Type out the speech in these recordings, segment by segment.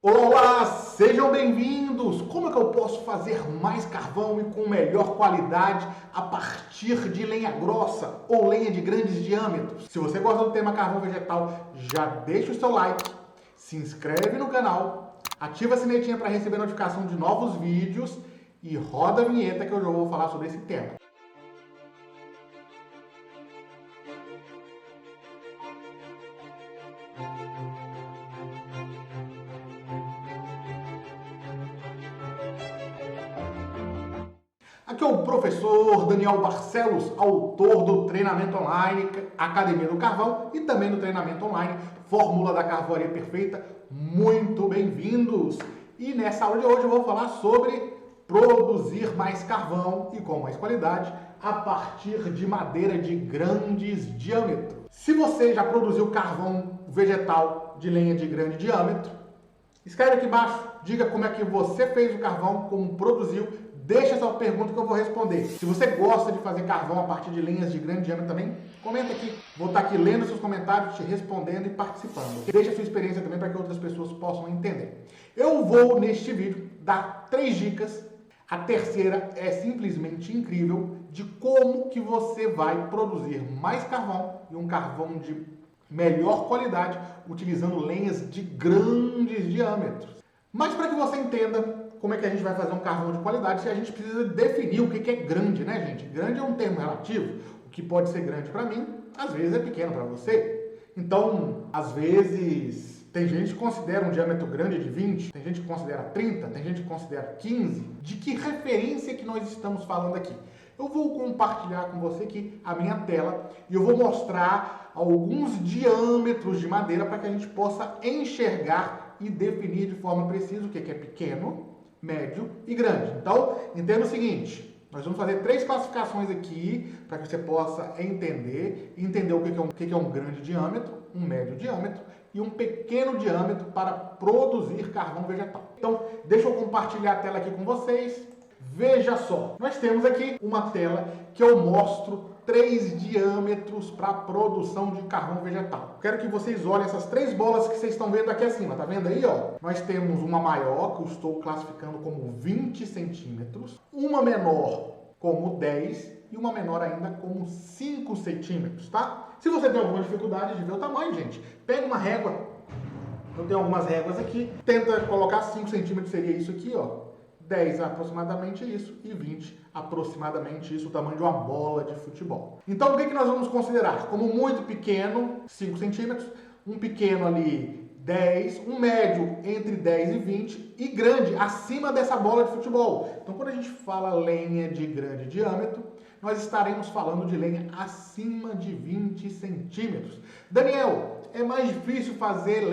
Olá, olá, sejam bem-vindos! Como é que eu posso fazer mais carvão e com melhor qualidade a partir de lenha grossa ou lenha de grandes diâmetros? Se você gosta do tema carvão vegetal, já deixa o seu like, se inscreve no canal, ativa a sinetinha para receber notificação de novos vídeos e roda a vinheta que eu já vou falar sobre esse tema. Aqui é o professor Daniel Barcelos, autor do treinamento online Academia do Carvão e também do treinamento online Fórmula da Carvoaria Perfeita. Muito bem-vindos! E nessa aula de hoje eu vou falar sobre produzir mais carvão e com mais qualidade a partir de madeira de grandes diâmetros. Se você já produziu carvão vegetal de lenha de grande diâmetro, escreve aqui embaixo, diga como é que você fez o carvão, como produziu. Deixa essa pergunta que eu vou responder. Se você gosta de fazer carvão a partir de linhas de grande diâmetro também, comenta aqui. Vou estar aqui lendo seus comentários, te respondendo e participando. Deixa a sua experiência também para que outras pessoas possam entender. Eu vou, neste vídeo, dar 3 dicas. A terceira é simplesmente incrível de como que você vai produzir mais carvão e um carvão de melhor qualidade utilizando lenhas de grandes diâmetros. Mas para que você entenda como é que a gente vai fazer um carvão de qualidade, se a gente precisa definir o que é grande, né, gente? Grande é um termo relativo. O que pode ser grande para mim, às vezes é pequeno para você. Então, às vezes, tem gente que considera um diâmetro grande de 20, tem gente que considera 30, tem gente que considera 15. De que referência que nós estamos falando aqui? Eu vou compartilhar com você aqui a minha tela e eu vou mostrar alguns diâmetros de madeira para que a gente possa enxergar e definir de forma precisa o que é pequeno, médio e grande. Então, entenda o seguinte, nós vamos fazer 3 classificações aqui para que você possa entender o que é um grande diâmetro, um médio diâmetro e um pequeno diâmetro para produzir carvão vegetal. Então, deixa eu compartilhar a tela aqui com vocês. Veja só, nós temos aqui uma tela que eu mostro 3 diâmetros para a produção de carvão vegetal. Quero que vocês olhem essas 3 bolas que vocês estão vendo aqui acima. Tá vendo aí, ó? Nós temos uma maior, que eu estou classificando como 20 centímetros, uma menor como 10 e uma menor ainda como 5 centímetros, tá? Se você tem alguma dificuldade de ver o tamanho, gente, pega uma régua. Eu tenho algumas réguas aqui. Tenta colocar 5 centímetros, seria isso aqui, ó. 10 aproximadamente isso e 20 aproximadamente isso, o tamanho de uma bola de futebol. Então o que nós vamos considerar? Como muito pequeno, 5 centímetros, um pequeno ali 10, um médio entre 10 e 20 e grande acima dessa bola de futebol. Então quando a gente fala lenha de grande diâmetro, nós estaremos falando de lenha acima de 20 centímetros. Daniel, é mais difícil fazer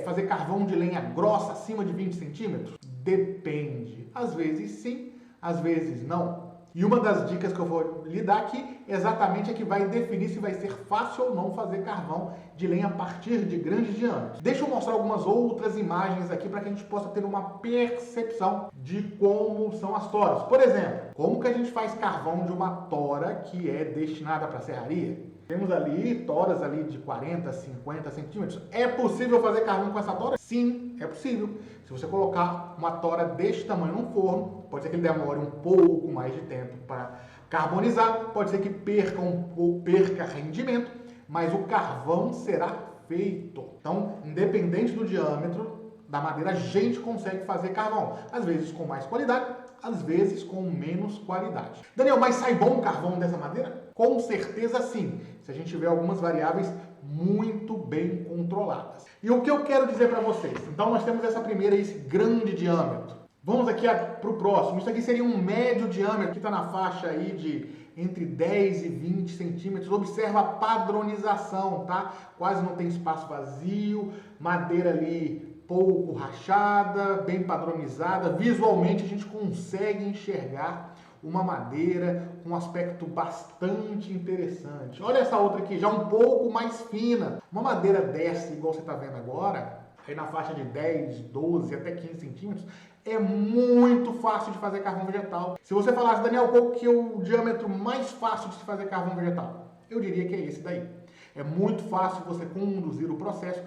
fazer carvão de lenha grossa acima de 20 centímetros? Depende. Às vezes sim, às vezes não. E uma das dicas que eu vou lhe dar aqui exatamente é que vai definir se vai ser fácil ou não fazer carvão de lenha a partir de grandes diâmetros. Deixa eu mostrar algumas outras imagens aqui para que a gente possa ter uma percepção de como são as toras. Por exemplo, como que a gente faz carvão de uma tora que é destinada para serraria? Temos ali toras ali de 40, 50 centímetros. É possível fazer carvão com essa tora? Sim, é possível. Se você colocar uma tora deste tamanho no forno, pode ser que ele demore um pouco mais de tempo para carbonizar, pode ser que perca rendimento, mas o carvão será feito. Então, independente do diâmetro da madeira, a gente consegue fazer carvão. Às vezes com mais qualidade, às vezes com menos qualidade. Daniel, mas sai bom carvão dessa madeira? Com certeza sim, se a gente tiver algumas variáveis muito bem controladas. E o que eu quero dizer para vocês? Então nós temos essa primeira, esse grande diâmetro. Vamos aqui para o próximo. Isso aqui seria um médio diâmetro, que está na faixa aí de entre 10 e 20 centímetros. Observa a padronização, tá? Quase não tem espaço vazio, madeira ali pouco rachada, bem padronizada. Visualmente a gente consegue enxergar uma madeira com um aspecto bastante interessante. Olha essa outra aqui, já um pouco mais fina. Uma madeira dessa, igual você está vendo agora, aí na faixa de 10, 12 até 15 centímetros, é muito fácil de fazer carvão vegetal. Se você falasse, Daniel, qual que é o diâmetro mais fácil de se fazer carvão vegetal? Eu diria que é esse daí. É muito fácil você conduzir o processo,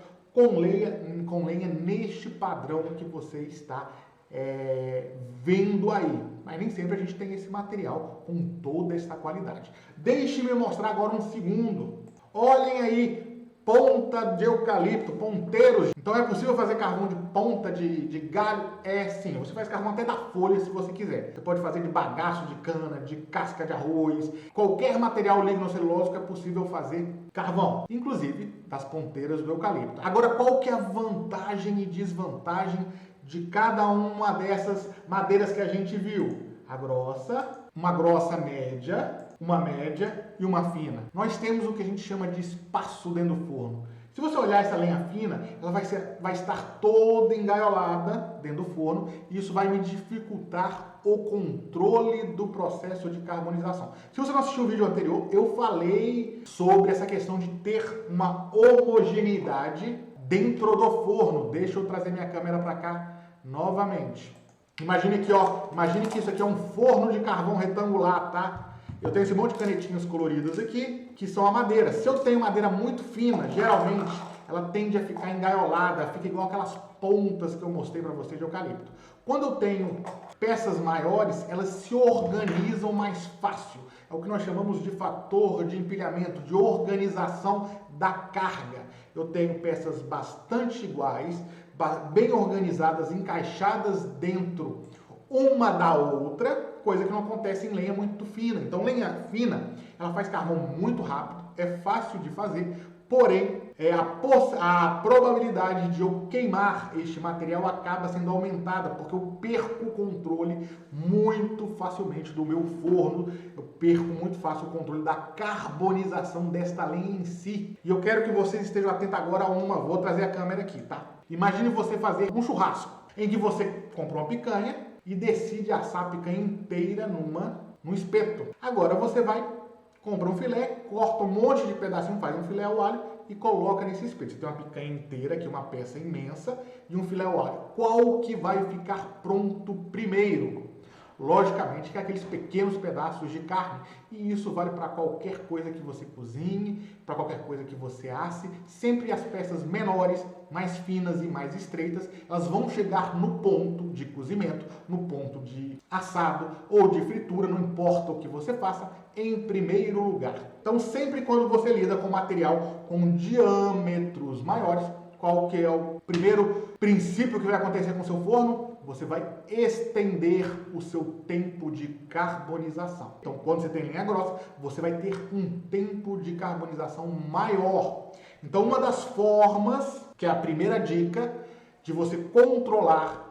com lenha neste padrão que você está vendo aí. Mas nem sempre a gente tem esse material com toda essa qualidade. Deixe-me mostrar agora um segundo. Olhem aí, ponta de eucalipto, ponteiros. Então é possível fazer carvão de ponta de galho? É sim, você faz carvão até da folha se você quiser. Você pode fazer de bagaço de cana, de casca de arroz, qualquer material lignocelulósico é possível fazer carvão, inclusive das ponteiras do eucalipto. Agora, qual que é a vantagem e desvantagem de cada uma dessas madeiras que a gente viu? A grossa, uma grossa média, uma média e uma fina. Nós temos o que a gente chama de espaço dentro do forno. Se você olhar essa lenha fina, ela vai estar toda engaiolada dentro do forno e isso vai me dificultar o controle do processo de carbonização. Se você não assistiu o vídeo anterior, eu falei sobre essa questão de ter uma homogeneidade dentro do forno. Deixa eu trazer minha câmera para cá novamente. Imagine aqui, ó, imagine que isso aqui é um forno de carvão retangular, tá? Eu tenho esse monte de canetinhas coloridas aqui, que são a madeira. Se eu tenho madeira muito fina, geralmente ela tende a ficar engaiolada, fica igual aquelas pontas que eu mostrei para vocês de eucalipto. Quando eu tenho peças maiores, elas se organizam mais fácil. É o que nós chamamos de fator de empilhamento, de organização da carga. Eu tenho peças bastante iguais, bem organizadas, encaixadas dentro uma da outra, coisa que não acontece em lenha muito fina. Então, lenha fina, ela faz carvão muito rápido, é fácil de fazer, porém, a probabilidade de eu queimar este material acaba sendo aumentada, porque eu perco o controle muito facilmente do meu forno, eu perco muito fácil o controle da carbonização desta lenha em si. E eu quero que vocês estejam atentos agora a vou trazer a câmera aqui, tá? Imagine você fazer um churrasco, em que você compra uma picanha e decide assar a picanha inteira num espeto. Agora você vai, compra um filé, corta um monte de pedacinho, faz um filé ao alho e coloca nesse espeto. Você tem uma picanha inteira, aqui uma peça imensa, e um filé ao alho. Qual que vai ficar pronto primeiro? Logicamente que é aqueles pequenos pedaços de carne, e isso vale para qualquer coisa que você cozinhe, para qualquer coisa que você asse. Sempre as peças menores, mais finas e mais estreitas, elas vão chegar no ponto de cozimento, no ponto de assado ou de fritura, não importa o que você faça, em primeiro lugar. Então, sempre quando você lida com material com diâmetros maiores, qual que é o primeiro princípio que vai acontecer com o seu forno? Você vai estender o seu tempo de carbonização. Então, quando você tem lenha grossa, você vai ter um tempo de carbonização maior. Então, uma das formas, que é a primeira dica, de você controlar,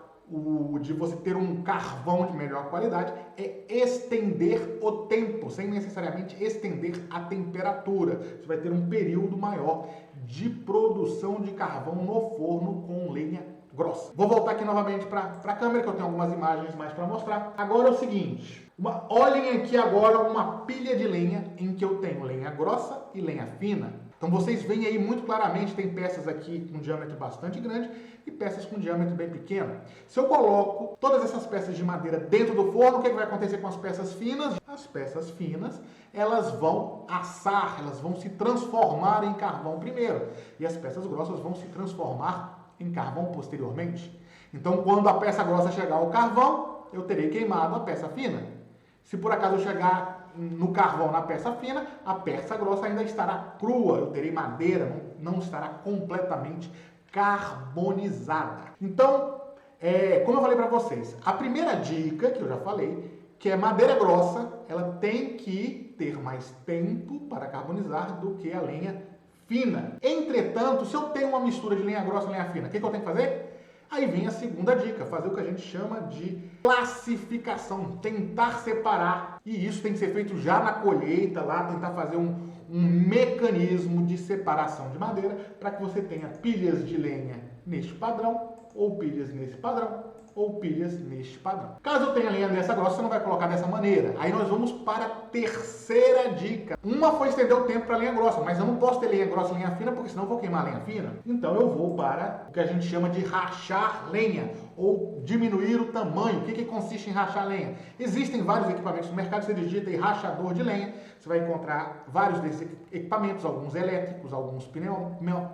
de você ter um carvão de melhor qualidade, é estender o tempo, sem necessariamente estender a temperatura. Você vai ter um período maior de produção de carvão no forno com lenha grossa. Vou voltar aqui novamente para a câmera, que eu tenho algumas imagens mais para mostrar. Agora é o seguinte, olhem aqui agora uma pilha de lenha em que eu tenho lenha grossa e lenha fina. Então vocês veem aí muito claramente, tem peças aqui com diâmetro bastante grande e peças com diâmetro bem pequeno. Se eu coloco todas essas peças de madeira dentro do forno, o que vai acontecer com as peças finas? As peças finas, elas vão assar, elas vão se transformar em carvão primeiro. E as peças grossas vão se transformar em carvão posteriormente. Então, quando a peça grossa chegar ao carvão, eu terei queimado a peça fina. Se por acaso eu chegar no carvão na peça fina, a peça grossa ainda estará crua, eu terei madeira, não estará completamente carbonizada. Então, como eu falei para vocês, a primeira dica que eu já falei, que é madeira grossa, ela tem que ter mais tempo para carbonizar do que a lenha fina. Entretanto, se eu tenho uma mistura de lenha grossa e lenha fina, o que eu tenho que fazer? Aí vem a segunda dica, fazer o que a gente chama de classificação, tentar separar. E isso tem que ser feito já na colheita, lá tentar fazer um mecanismo de separação de madeira para que você tenha pilhas de lenha neste padrão ou pilhas nesse padrão ou pilhas neste padrão. Caso eu tenha lenha dessa grossa, você não vai colocar dessa maneira. Aí nós vamos para a terceira dica. Uma foi estender o tempo para lenha grossa, mas eu não posso ter lenha grossa e lenha fina, porque senão eu vou queimar a lenha fina. Então eu vou para o que a gente chama de rachar lenha, ou diminuir o tamanho. O que consiste em rachar lenha? Existem vários equipamentos no mercado, você digita aí rachador de lenha, você vai encontrar vários desses equipamentos, alguns elétricos, alguns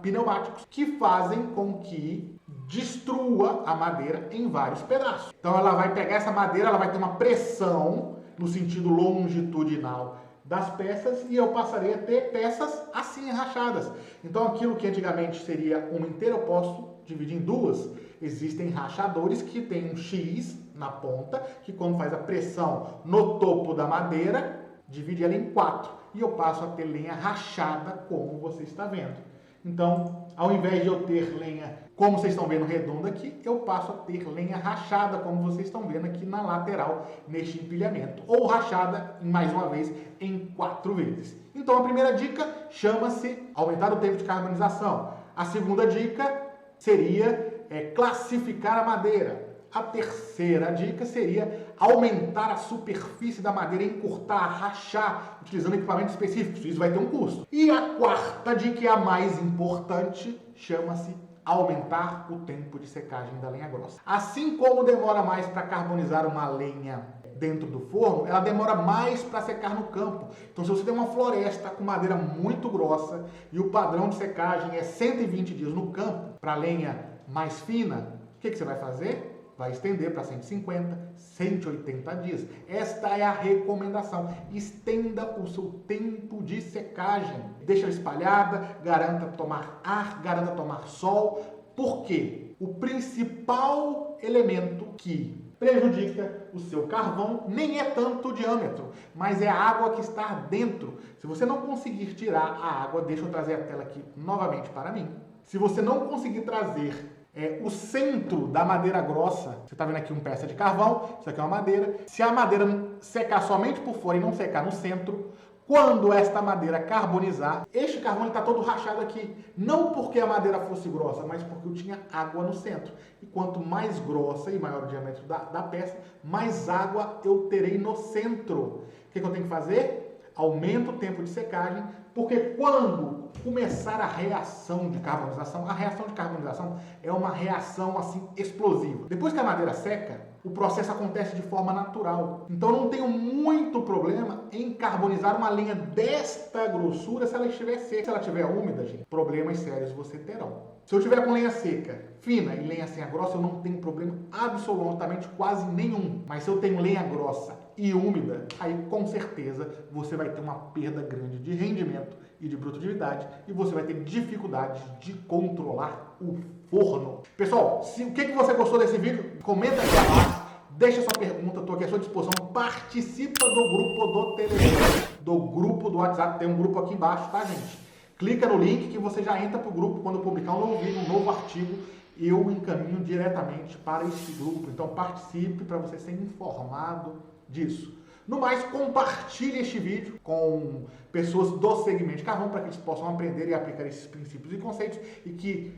pneumáticos, que fazem com que destrua a madeira em vários pedaços. Então ela vai pegar essa madeira, ela vai ter uma pressão no sentido longitudinal das peças e eu passarei a ter peças assim rachadas. Então aquilo que antigamente seria uma inteira, eu posso dividir em duas. Existem rachadores que tem um X na ponta, que quando faz a pressão no topo da madeira, divide ela em 4. E eu passo a ter lenha rachada, como você está vendo. Então, ao invés de eu ter lenha, como vocês estão vendo redonda aqui, eu passo a ter lenha rachada, como vocês estão vendo aqui na lateral, neste empilhamento. Ou rachada, mais uma vez, em 4 vezes. Então, a primeira dica chama-se aumentar o tempo de carbonização. A segunda dica seria classificar a madeira. A terceira dica seria aumentar a superfície da madeira, encurtar, rachar, utilizando equipamentos específicos. Isso vai ter um custo. E a quarta dica, a mais importante, chama-se aumentar o tempo de secagem da lenha grossa. Assim como demora mais para carbonizar uma lenha dentro do forno, ela demora mais para secar no campo. Então, se você tem uma floresta com madeira muito grossa e o padrão de secagem é 120 dias no campo, para lenha mais fina, o que você vai fazer? Vai estender para 150, 180 dias. Esta é a recomendação. Estenda o seu tempo de secagem. Deixa ela espalhada, garanta tomar ar, garanta tomar sol. Por quê? O principal elemento que prejudica o seu carvão nem é tanto o diâmetro, mas é a água que está dentro. Se você não conseguir tirar a água, deixa eu trazer a tela aqui novamente para mim. Se você não conseguir trazer o centro da madeira grossa, você está vendo aqui uma peça de carvão, isso aqui é uma madeira. Se a madeira secar somente por fora e não secar no centro, quando esta madeira carbonizar, este carvão está todo rachado aqui. Não porque a madeira fosse grossa, mas porque eu tinha água no centro. E quanto mais grossa e maior o diâmetro da peça, mais água eu terei no centro. O que eu tenho que fazer? Aumenta o tempo de secagem, porque quando começar a reação de carbonização é uma reação assim explosiva. Depois que a madeira seca, o processo acontece de forma natural. Então não tenho muito problema em carbonizar uma lenha desta grossura se ela estiver seca. Se ela estiver úmida, gente, problemas sérios você terão. Se eu tiver com lenha seca, fina e lenha sem grossa, eu não tenho problema absolutamente quase nenhum. Mas se eu tenho lenha grossa e úmida, aí com certeza você vai ter uma perda grande de rendimento e de produtividade e você vai ter dificuldade de controlar o forno. Pessoal, o que você gostou desse vídeo? Comenta aqui abaixo, deixa sua pergunta, estou aqui à sua disposição. Participa do grupo do Telegram, do grupo do WhatsApp, tem um grupo aqui embaixo, tá, gente? Clica no link que você já entra para o grupo quando eu publicar um novo vídeo, um novo artigo, eu encaminho diretamente para esse grupo. Então participe para você ser informado disso. No mais, compartilhe este vídeo com pessoas do segmento de carvão para que eles possam aprender e aplicar esses princípios e conceitos e que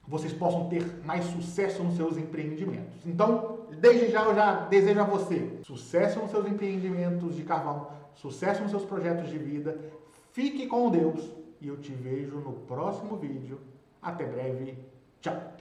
vocês possam ter mais sucesso nos seus empreendimentos. Então, desde já eu já desejo a você sucesso nos seus empreendimentos de carvão, sucesso nos seus projetos de vida. Fique com Deus e eu te vejo no próximo vídeo. Até breve. Tchau!